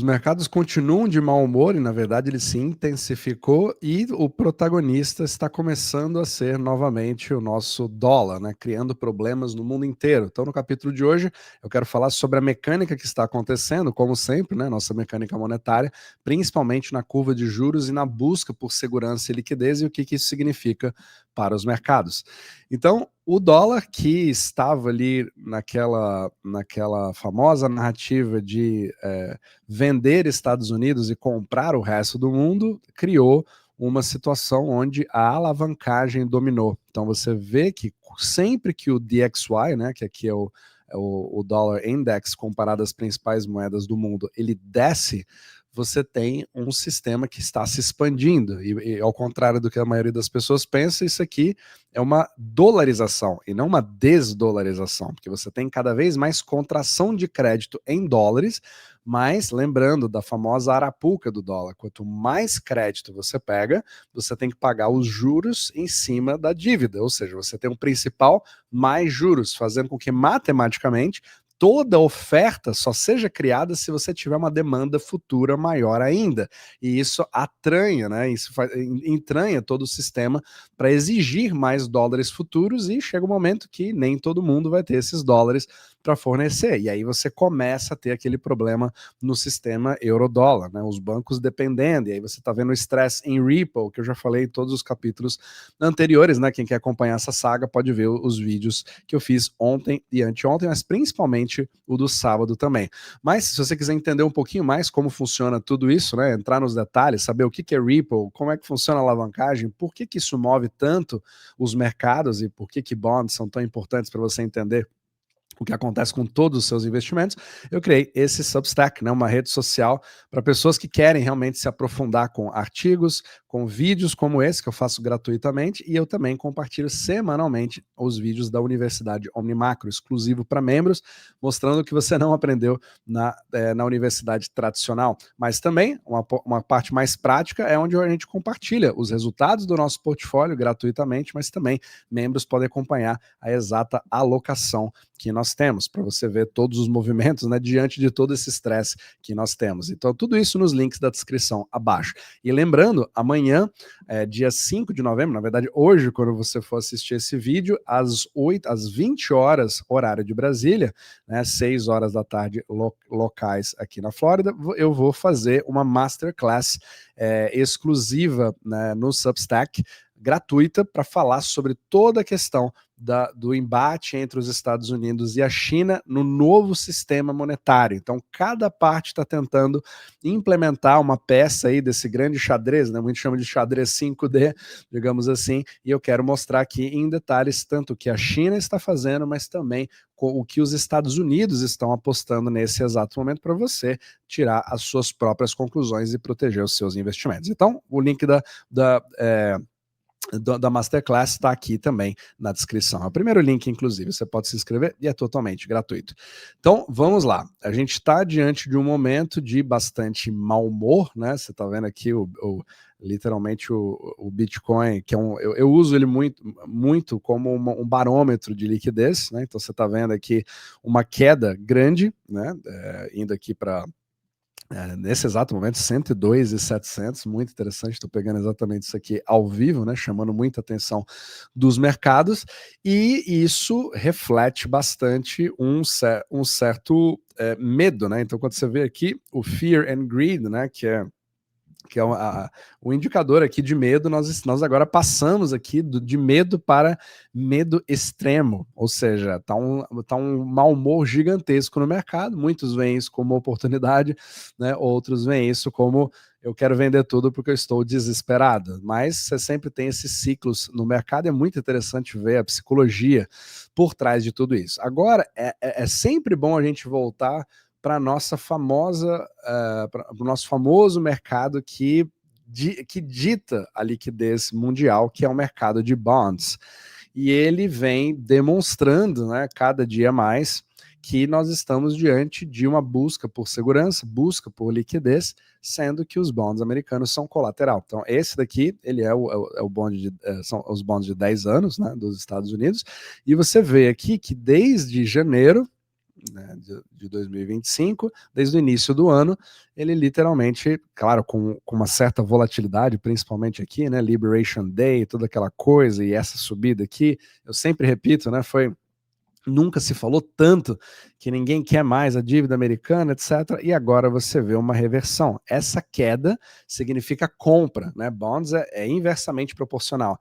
Os mercados continuam de mau humor e, na verdade, ele se intensificou e o protagonista está começando a ser novamente o nosso dólar, né? Criando problemas no mundo inteiro. Então, no capítulo de hoje, eu quero falar sobre a mecânica que está acontecendo, como sempre, né? Nossa mecânica monetária, principalmente na curva de juros e na busca por segurança e liquidez e o que isso significa para os mercados. Então, o dólar que estava ali naquela famosa narrativa de vender Estados Unidos e comprar o resto do mundo, criou uma situação onde a alavancagem dominou. Então você vê que sempre que o DXY, né, que aqui é o dólar index comparado às principais moedas do mundo, ele desce, você tem um sistema que está se expandindo. E ao contrário do que a maioria das pessoas pensa, isso aqui é uma dolarização e não uma desdolarização, porque você tem cada vez mais contração de crédito em dólares, mas lembrando da famosa arapuca do dólar, quanto mais crédito você pega, você tem que pagar os juros em cima da dívida, ou seja, você tem um principal mais juros, fazendo com que matematicamente toda oferta só seja criada se você tiver uma demanda futura maior ainda. E isso atranha, né? Isso entranha todo o sistema para exigir mais dólares futuros e chega um momento que nem todo mundo vai ter esses dólares para fornecer. E aí você começa a ter aquele problema no sistema euro-dólar, né? Os bancos dependendo, e aí você está vendo o estresse em Ripple, que eu já falei em todos os capítulos anteriores, né? Quem quer acompanhar essa saga pode ver os vídeos que eu fiz ontem e anteontem, mas principalmente o do sábado também. Mas se você quiser entender um pouquinho mais como funciona tudo isso, né? Entrar nos detalhes, saber o que é Ripple, como é que funciona a alavancagem, por que isso move tanto os mercados e por que bonds são tão importantes para você entender o que acontece com todos os seus investimentos, eu criei esse Substack, né, uma rede social para pessoas que querem realmente se aprofundar com artigos, com vídeos como esse, que eu faço gratuitamente, e eu também compartilho semanalmente os vídeos da Universidade Omnimacro, exclusivo para membros, mostrando o que você não aprendeu na universidade tradicional. Mas também, uma parte mais prática é onde a gente compartilha os resultados do nosso portfólio gratuitamente, mas também membros podem acompanhar a exata alocação que nós temos, para você ver todos os movimentos, né, diante de todo esse estresse que nós temos. Então, tudo isso nos links da descrição abaixo. E lembrando, amanhã, dia 5 de novembro, na verdade, hoje, quando você for assistir esse vídeo, às 20 horas, horário de Brasília, né, 6 horas da tarde, locais aqui na Flórida, eu vou fazer uma masterclass exclusiva, né, no Substack, gratuita, para falar sobre toda a questão do embate entre os Estados Unidos e a China no novo sistema monetário. Então, cada parte está tentando implementar uma peça aí desse grande xadrez, né? Muitos chamam de xadrez 5D, digamos assim, e eu quero mostrar aqui em detalhes tanto o que a China está fazendo, mas também o que os Estados Unidos estão apostando nesse exato momento para você tirar as suas próprias conclusões e proteger os seus investimentos. Então, o link da Masterclass está aqui também na descrição. É o primeiro link, inclusive, você pode se inscrever e é totalmente gratuito. Então, vamos lá. A gente está diante de um momento de bastante mau humor, né? Você está vendo aqui literalmente o Bitcoin, que eu uso ele muito como um barômetro de liquidez, né? Então você está vendo aqui uma queda grande, né? Indo aqui para nesse exato momento, 102.700, muito interessante, estou pegando exatamente isso aqui ao vivo, né, chamando muita atenção dos mercados, e isso reflete bastante um certo medo, né, então quando você vê aqui o Fear and Greed, né, que é o indicador aqui de medo, nós agora passamos aqui de medo para medo extremo, ou seja, tá um mau humor gigantesco no mercado, muitos veem isso como oportunidade, né? Outros veem isso como eu quero vender tudo porque eu estou desesperado, mas você sempre tem esses ciclos no mercado, é muito interessante ver a psicologia por trás de tudo isso. Agora, é sempre bom a gente voltar para nossa famosa, para o nosso famoso mercado que dita a liquidez mundial, que é o mercado de bonds. E ele vem demonstrando, né, cada dia mais, que nós estamos diante de uma busca por segurança, busca por liquidez, sendo que os bonds americanos são colateral. Então, esse daqui, ele é o bond são os bonds de 10 anos, né, dos Estados Unidos, e você vê aqui que desde janeiro, né, de 2025, desde o início do ano, ele literalmente, claro, com uma certa volatilidade, principalmente aqui, né, Liberation Day, toda aquela coisa, e essa subida aqui, eu sempre repito, né, nunca se falou tanto que ninguém quer mais a dívida americana, etc. E agora você vê uma reversão. Essa queda significa compra, né? Bonds é inversamente proporcional.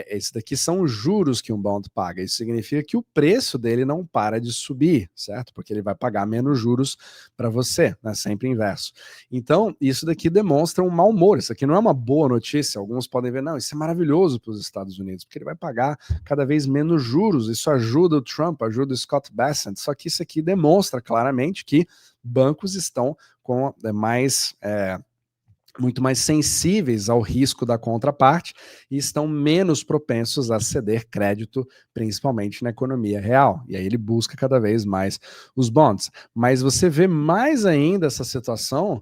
Esse daqui são os juros que um bond paga. Isso significa que o preço dele não para de subir, certo? Porque ele vai pagar menos juros para você, né? Sempre inverso. Então, isso daqui demonstra um mau humor. Isso aqui não é uma boa notícia. Alguns podem ver, não, isso é maravilhoso para os Estados Unidos, porque ele vai pagar cada vez menos juros. Isso ajuda o Trump, ajuda o Scott Bessent. Só que isso aqui demonstra claramente que bancos estão com muito mais sensíveis ao risco da contraparte e estão menos propensos a ceder crédito, principalmente na economia real. E aí ele busca cada vez mais os bonds. Mas você vê mais ainda essa situação,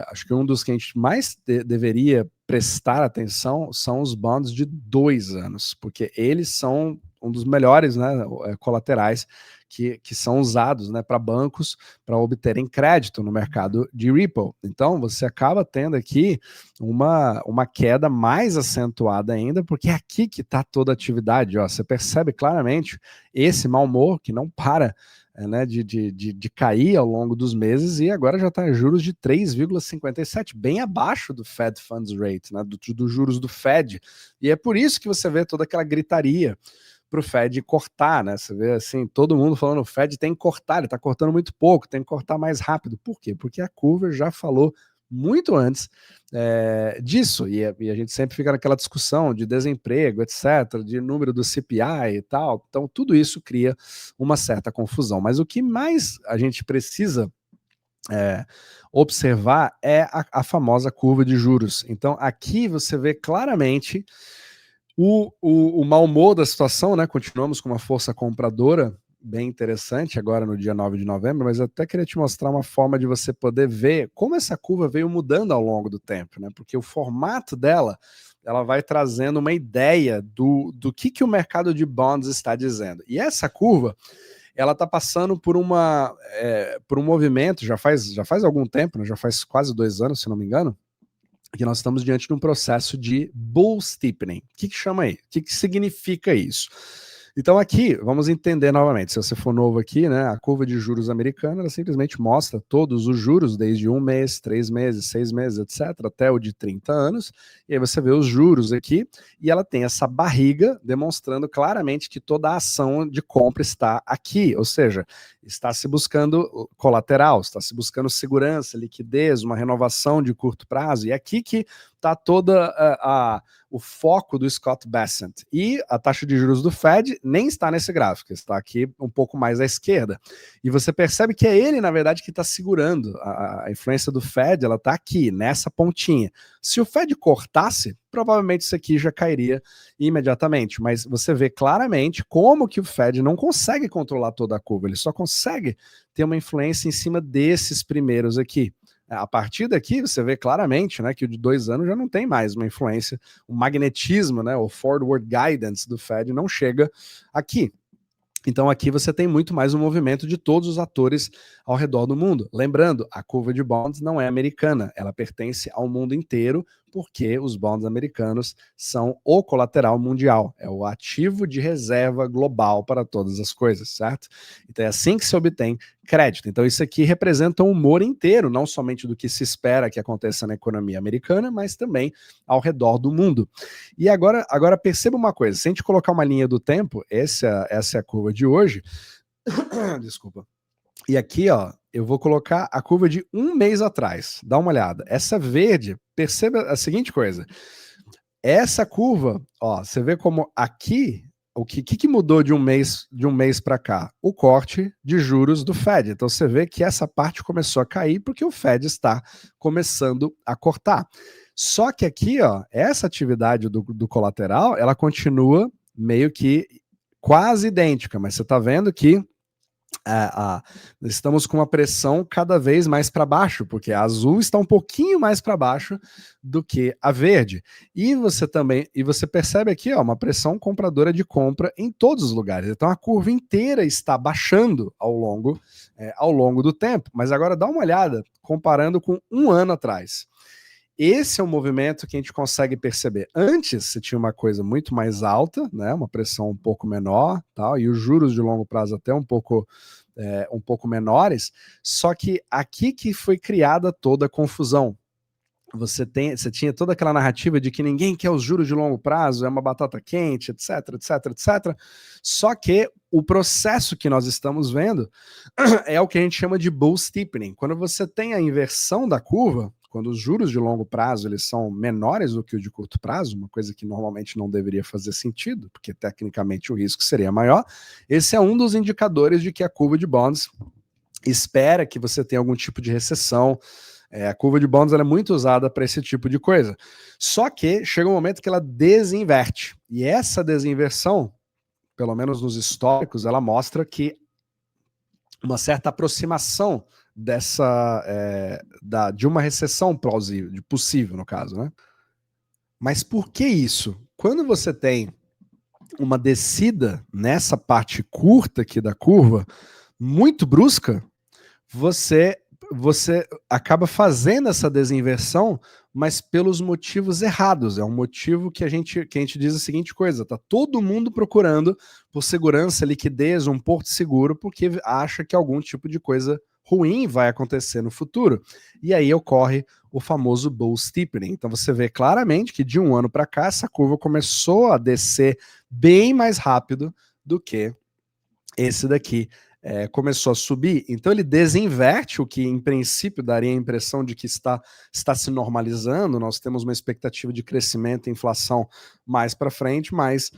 acho que um dos que a gente mais deveria prestar atenção são os bonds de 2 anos, porque eles são um dos melhores, né, colaterais que são usados, né, para bancos para obterem crédito no mercado de Ripple. Então, você acaba tendo aqui uma queda mais acentuada ainda, porque é aqui que está toda a atividade. Ó. Você percebe claramente esse mau humor que não para, né, de cair ao longo dos meses, e agora já está em juros de 3,57, bem abaixo do Fed Funds Rate, né, dos juros do Fed. E é por isso que você vê toda aquela gritaria para o Fed cortar, né? Você vê assim, todo mundo falando, o Fed tem que cortar, ele está cortando muito pouco, tem que cortar mais rápido. Por quê? Porque a curva já falou muito antes disso, e a gente sempre fica naquela discussão de desemprego, etc., de número do CPI e tal, então tudo isso cria uma certa confusão. Mas o que mais a gente precisa observar é a famosa curva de juros. Então aqui você vê claramente o mau humor da situação, né? Continuamos com uma força compradora bem interessante agora no dia 9 de novembro, mas eu até queria te mostrar uma forma de você poder ver como essa curva veio mudando ao longo do tempo, né? Porque o formato dela, ela vai trazendo uma ideia do que o mercado de bonds está dizendo. E essa curva, ela está passando por um movimento, já faz algum tempo, né? Já faz quase 2 anos, se não me engano, que nós estamos diante de um processo de bull steepening. O que chama aí? O que significa isso? Então aqui, vamos entender novamente, se você for novo aqui, né, a curva de juros americana, ela simplesmente mostra todos os juros, desde 1 mês, 3 meses, 6 meses, etc., até o de 30 anos, e aí você vê os juros aqui, e ela tem essa barriga demonstrando claramente que toda a ação de compra está aqui, ou seja, está se buscando colateral, está se buscando segurança, liquidez, uma renovação de curto prazo, e é aqui que está toda o foco do Scott Bessent. E a taxa de juros do Fed nem está nesse gráfico, está aqui um pouco mais à esquerda. E você percebe que é ele, na verdade, que está segurando. A influência do Fed, ela está aqui, nessa pontinha. Se o Fed cortasse, provavelmente isso aqui já cairia imediatamente. Mas você vê claramente como que o Fed não consegue controlar toda a curva, ele só consegue ter uma influência em cima desses primeiros aqui. A partir daqui, você vê claramente, né, que o de 2 anos já não tem mais uma influência, o magnetismo, né, o forward guidance do Fed não chega aqui. Então aqui você tem muito mais um movimento de todos os atores ao redor do mundo. Lembrando, a curva de bonds não é americana, ela pertence ao mundo inteiro, porque os bonds americanos são o colateral mundial, é o ativo de reserva global para todas as coisas, certo? Então é assim que se obtém crédito. Então isso aqui representa um humor inteiro, não somente do que se espera que aconteça na economia americana, mas também ao redor do mundo. E agora perceba uma coisa, se a gente colocar uma linha do tempo, essa é a curva de hoje, desculpa, e aqui, ó, eu vou colocar a curva de 1 mês atrás. Dá uma olhada. Essa verde, perceba a seguinte coisa. Essa curva, ó, você vê como aqui, o que mudou de um mês para cá? O corte de juros do Fed. Então você vê que essa parte começou a cair porque o Fed está começando a cortar. Só que aqui, ó, essa atividade do colateral, ela continua meio que quase idêntica, mas você está vendo que estamos com uma pressão cada vez mais para baixo, porque a azul está um pouquinho mais para baixo do que a verde. E você percebe aqui, ó, uma pressão compradora de compra em todos os lugares. Então a curva inteira está baixando ao longo do tempo. Mas agora dá uma olhada comparando com um ano atrás. Esse é um movimento que a gente consegue perceber. Antes você tinha uma coisa muito mais alta, né, uma pressão um pouco menor, tal, e os juros de longo prazo até um pouco menores, só que aqui que foi criada toda a confusão. Você tinha toda aquela narrativa de que ninguém quer os juros de longo prazo, é uma batata quente, etc, etc, etc. Só que o processo que nós estamos vendo é o que a gente chama de bull steepening. Quando você tem a inversão da curva, quando os juros de longo prazo eles são menores do que o de curto prazo, uma coisa que normalmente não deveria fazer sentido, porque tecnicamente o risco seria maior, esse é um dos indicadores de que a curva de bonds espera que você tenha algum tipo de recessão. A curva de bonds ela é muito usada para esse tipo de coisa. Só que chega um momento que ela desinverte. E essa desinversão, pelo menos nos históricos, ela mostra que uma certa aproximação de uma recessão plausível, de possível no caso, né? Mas por que isso? Quando você tem uma descida nessa parte curta aqui da curva, muito brusca, você acaba fazendo essa desinversão, mas pelos motivos errados. É um motivo que a gente diz a seguinte coisa: tá todo mundo procurando por segurança, liquidez, um porto seguro, porque acha que algum tipo de coisa ruim vai acontecer no futuro. E aí ocorre o famoso bull steepening. Então você vê claramente que de um ano para cá essa curva começou a descer bem mais rápido do que esse daqui começou a subir. Então ele desinverte o que em princípio daria a impressão de que está se normalizando. Nós temos uma expectativa de crescimento e inflação mais para frente, mas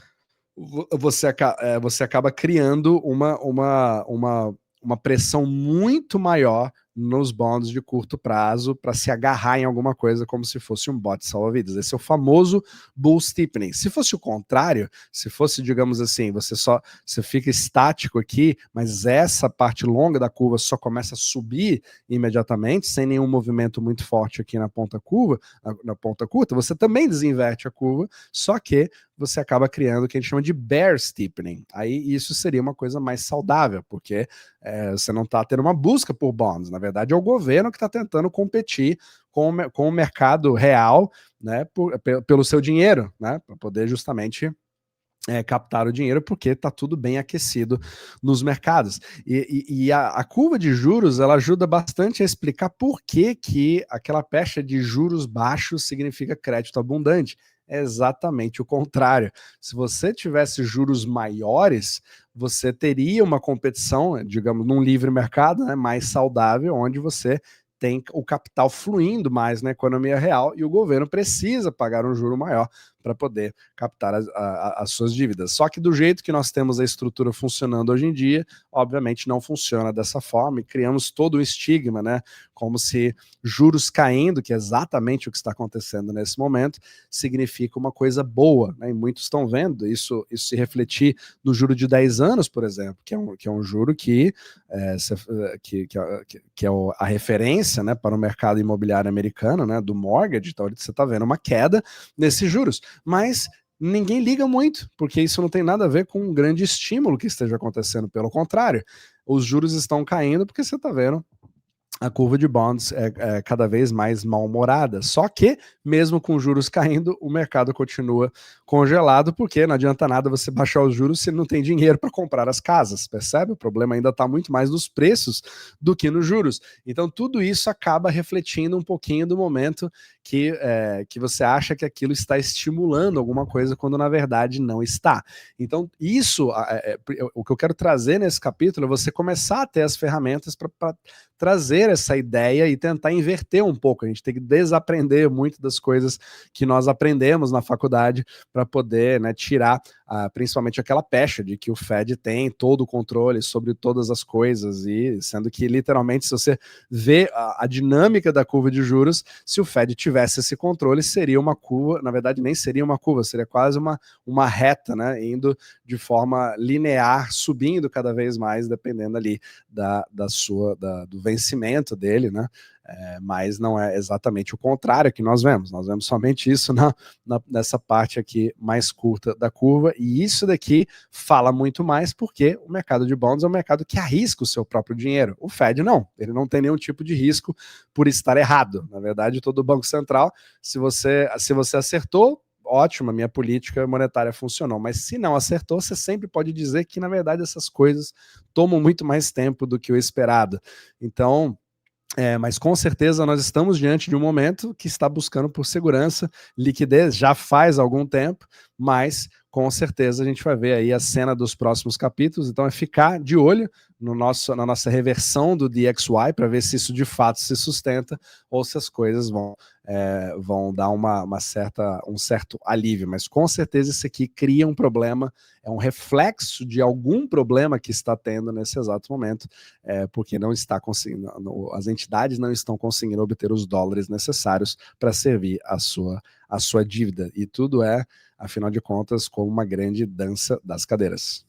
você acaba criando uma pressão muito maior nos bonds de curto prazo para se agarrar em alguma coisa como se fosse um bote salva-vidas. Esse é o famoso bull steepening. Se fosse o contrário, se fosse, digamos assim, você fica estático aqui, mas essa parte longa da curva só começa a subir imediatamente, sem nenhum movimento muito forte aqui na ponta curta, você também desinverte a curva, só que você acaba criando o que a gente chama de bear steepening. Aí isso seria uma coisa mais saudável, porque você não está tendo uma busca por bonds. Na verdade, é o governo que está tentando competir com o mercado real, né, pelo seu dinheiro, né, para poder justamente captar o dinheiro, porque está tudo bem aquecido nos mercados. E a curva de juros ela ajuda bastante a explicar por que aquela pecha de juros baixos significa crédito abundante. É exatamente o contrário. Se você tivesse juros maiores, você teria uma competição, digamos, num livre mercado, né, mais saudável, onde você tem o capital fluindo mais na economia real e o governo precisa pagar um juro maior para poder captar as suas dívidas. Só que do jeito que nós temos a estrutura funcionando hoje em dia, obviamente não funciona dessa forma e criamos todo um estigma, né? Como se juros caindo, que é exatamente o que está acontecendo nesse momento, significa uma coisa boa, né? E muitos estão vendo isso se refletir no juro de 10 anos, por exemplo, que é um juro que é a referência, né, para o mercado imobiliário americano, né, do mortgage. Então você está vendo uma queda nesses juros, mas ninguém liga muito, porque isso não tem nada a ver com um grande estímulo que esteja acontecendo. Pelo contrário, os juros estão caindo porque você está vendo a curva de bonds é cada vez mais mal-humorada. Só que, mesmo com juros caindo, o mercado continua congelado, porque não adianta nada você baixar os juros se não tem dinheiro para comprar as casas, percebe? O problema ainda está muito mais nos preços do que nos juros. Então, tudo isso acaba refletindo um pouquinho do momento que você acha que aquilo está estimulando alguma coisa, quando na verdade não está. Então, isso, o que eu quero trazer nesse capítulo é você começar a ter as ferramentas para trazer essa ideia e tentar inverter um pouco. A gente tem que desaprender muito das coisas que nós aprendemos na faculdade para poder, né, tirar principalmente aquela pecha de que o Fed tem todo o controle sobre todas as coisas, e sendo que literalmente, se você vê a dinâmica da curva de juros, se o Fed tivesse esse controle, seria uma curva, na verdade nem seria uma curva, seria quase uma reta, né, indo de forma linear, subindo cada vez mais, dependendo ali do vencimento dele, né? Mas não é exatamente o contrário que nós vemos somente isso nessa parte aqui mais curta da curva, e isso daqui fala muito mais porque o mercado de bonds é um mercado que arrisca o seu próprio dinheiro. O Fed não, ele não tem nenhum tipo de risco por estar errado. Na verdade, todo Banco Central, se você acertou, ótimo, a minha política monetária funcionou, mas se não acertou, você sempre pode dizer que, na verdade, essas coisas tomam muito mais tempo do que o esperado. Então, mas com certeza nós estamos diante de um momento que está buscando por segurança, liquidez já faz algum tempo, mas com certeza a gente vai ver aí a cena dos próximos capítulos, então é ficar de olho na nossa reversão do DXY para ver se isso de fato se sustenta ou se as coisas vão dar um certo alívio, mas com certeza isso aqui cria um problema, é um reflexo de algum problema que está tendo nesse exato momento, porque não está conseguindo, as entidades não estão conseguindo obter os dólares necessários para servir a sua dívida, e tudo afinal de contas, como uma grande dança das cadeiras.